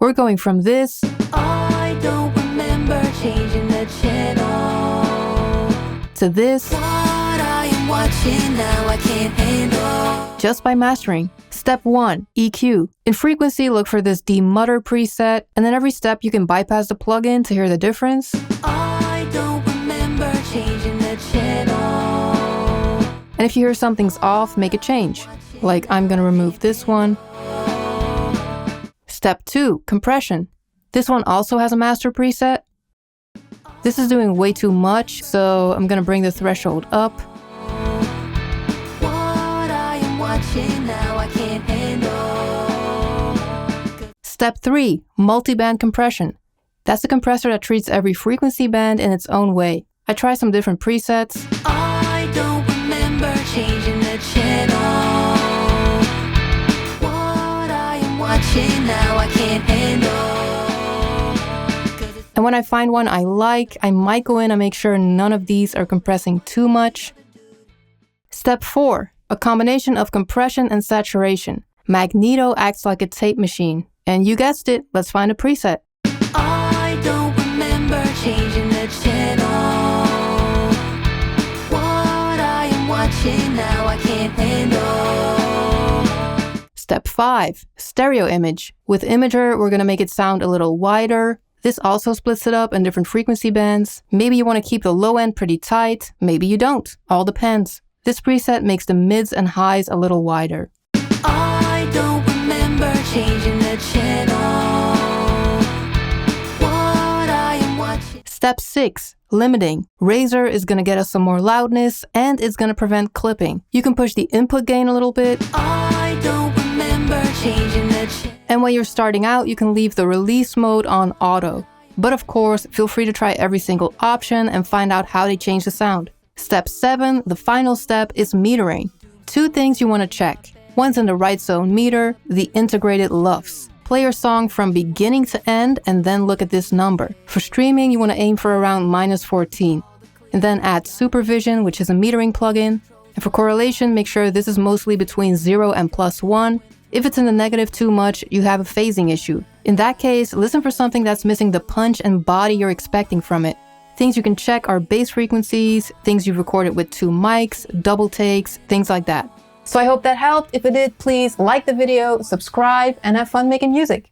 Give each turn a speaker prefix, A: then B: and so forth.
A: We're going from this
B: I don't remember changing the channel
A: to this
B: what I am watching now I can't handle.
A: just by mastering. Step 1, EQ. In frequency, look for this demutter preset, and then every step you can bypass the plugin to hear the difference.
B: I don't remember changing the channel.
A: And if you hear something's off, make a change. Like I'm gonna remove this one. Step 2, compression. This one also has a master preset. This is doing way too much, so I'm gonna bring the threshold up.
B: What I am watching now I can't handle.
A: Step 3, multiband compression. That's a compressor that treats every frequency band in its own way. I try some different presets.
B: I don't remember changing the channel. What I am watching now I can't handle.
A: And when I find one I like, I might go in and make sure none of these are compressing too much. Step 4, a combination of compression and saturation. Magneto acts like a tape machine. And you guessed it, let's find a preset.
B: I don't remember changing the channel. What I am watching now I can't handle.
A: Step 5, stereo image. With Imager, we're gonna make it sound a little wider. This also splits it up in different frequency bands. Maybe you wanna keep the low end pretty tight, maybe you don't, all depends. This preset makes the mids and highs a little wider.
B: I don't remember changing the channel. What I am watching.
A: Step 6, limiting. Razor is gonna get us some more loudness and it's gonna prevent clipping. You can push the input gain a little bit.
B: I don't remember changing the channel.
A: And when you're starting out, you can leave the release mode on auto. But of course, feel free to try every single option and find out how they change the sound. Step 7, the final step, is metering. 2 things you want to check. One's in the right zone meter, the integrated LUFS. Play your song from beginning to end and then look at this number. For streaming, you want to aim for around -14. And then add Supervision, which is a metering plugin. And for correlation, make sure this is mostly between 0 and +1. If it's in the negative too much, you have a phasing issue. In that case, listen for something that's missing the punch and body you're expecting from it. Things you can check are bass frequencies, things you've recorded with 2 mics, double takes, things like that. So I hope that helped. If it did, please like the video, subscribe, and have fun making music.